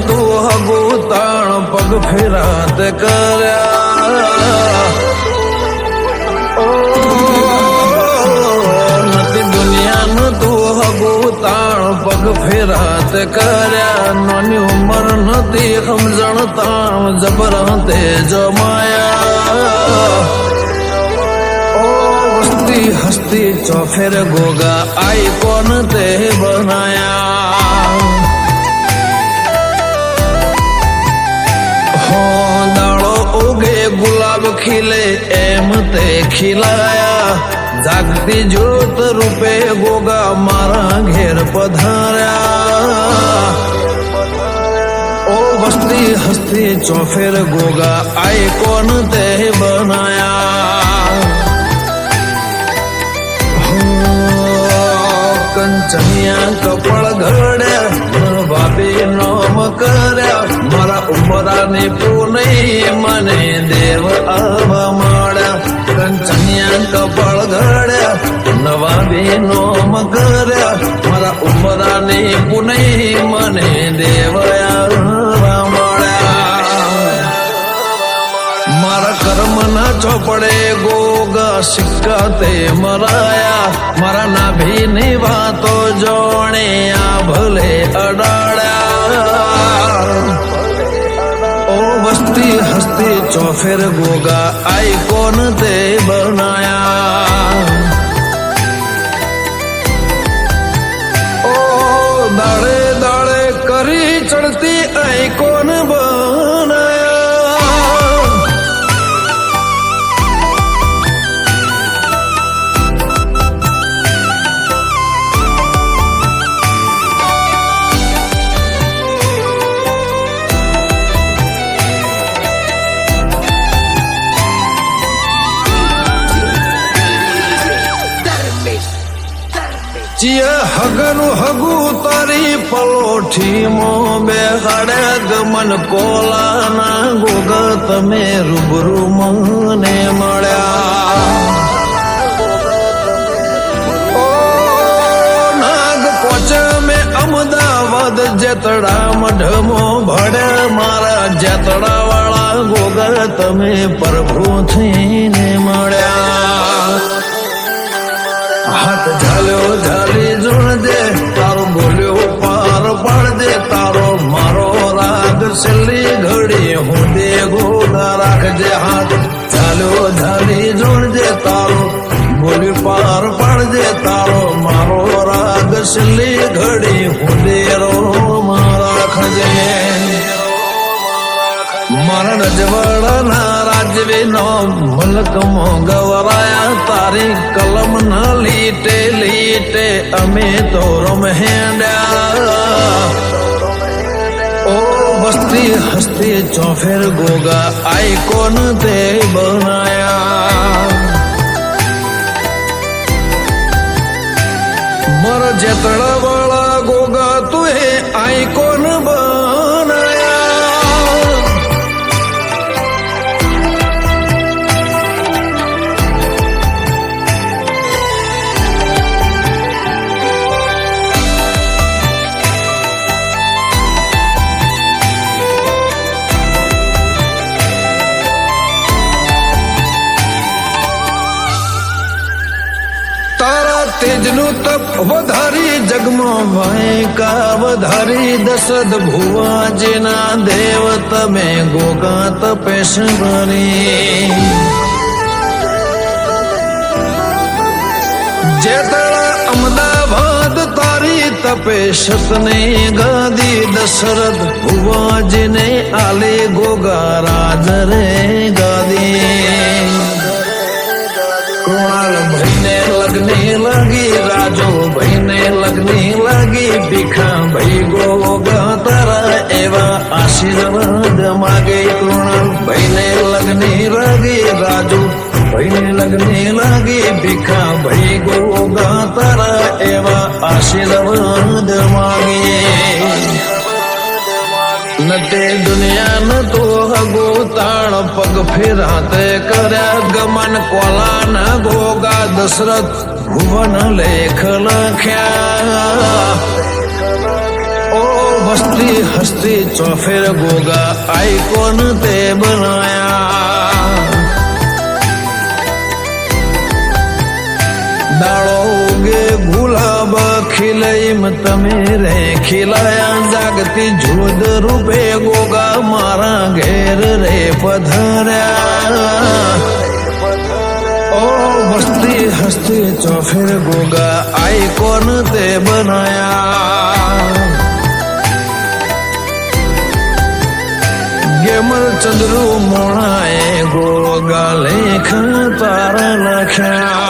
તું હગુ તાણ પગ ફેરાત કર્યા નથી દુનિયાનું તું હગુ તાણ પગ ફેરાત કર્યા નાની ઉંમર નથી સમજણ તાણ જબર તે જમાયા હસ્તી હસ્તી ચોફેર ગોગા આઈ કોન તે બનાયા દાડો ઉગે ગુલાબ ખીલે એમ તે ખીલાયા જાગતી જ્યોત રૂપે ગોગા મારા ઘેર પધાર્યા ઓ વસ્તી હસ્તી ચોફેર ગોગા આઈ કોન તે બનાયા કંચનિયા કપળ ઘડ્યા ભાભી નોમ કર્યા મારા ઉમરાની પૂનઈ મને દેવ આવા મળ્યા કંચનિયા કપળ ઘડ્યા નવા બી નોમ કર્યા મારા ઉમરાની પૂનઈ મને દેવ આવા મળ્યા મારા કર્મ ના ચોપડે ગોગા સિક્કા તે મરાયા મારા નાભીની વાતો જોણે આ ભલે અડાડ્યા ઓ વસ્તી હસ્તી ચોફેર ગોગા આઈ કોન તે બનાયા ઓ દાડે દાડે કરી ચડતી આઈ કોન બનાયા હગનું હગુ તારી પલોઠી મો બેહાડે ગમન કોલાના ગોગા તમે રૂબરૂ મને મળ્યા ઓ નાગ પોચે મેં અમદાવાદ જેતડા મઢમો ભડે મારા જેતડા વાળા ગોગા તમે પ્રભુ થઈને મળ્યા હાથ ઝાલ્યો ઝાલી જોડજે તારો બોલ્યો પાર પાડજે તારો મારો રાગ છેલ્લી ઘડી હું દે ગોગા રાખજે હાથ ઝાલ્યો ઝાલી જોડજે તારો બોલ્યો પાર પાડજે તારો મારો રાગ છેલ્લી ઘડી હું દે રાખજે મારા રજવાડાના રાજવીનો મલકમો ગવરાયા તારી કલમ ના લીટે લીટે અમે તો રમહેડ્યા ઓ વસ્તી હસ્તી ચોફેર ગોગા આઈ કોન તે બનાયા મર જેતડા વાળા ગોગા તુએ આઈ કોન બનાયા તેજનું તપ વધારી જગમાં વાયકા વધારી દશરથ ભુવાજીના દેવ તમે ગોગા તપેશ્વરી જેતળા અમદાવાદ તારી તપેશતની ગાદી દશરથ ભુવાજીને આલે ગોગા રાજ રે ગાદી કૃણાલ ભાઈને લગ્ની લાગી રાજુ ભાઈને લગ્ની લાગી ભીખા ભાઈ ગોગા તારા એવા આશીર્વાદ માગે કૃણાલ ભાઈને લગ્ની લાગી રાજુ ભાઈને લગ્ની લાગી ભીખા ભાઈ ગોગા તારા એવા આશીર્વાદ માગે નતે દુનિયા ન તો હગો તાણ પગ ફેરાતે કર્યા ગમન કોલા ન ગોગા દશરથ ભુવન લેખ લખ્યા ઓ વસ્તી હસ્તી ચોફેર ગોગા આઈકોન તે બનાયા દાળો ઉગે ગુલાબ ખીલઈમ તમે રે ખીલાયા જાગતી જોદ રૂપે ગોગા મારા ઘેર રે પધર્યા ઓ વસ્તી હસ્તી ચોફેર ગોગા આઈકોન તે બનાયા ગેમર ચંદ્રુ મોણાએ ગોગા લેખ તારા લખ્યા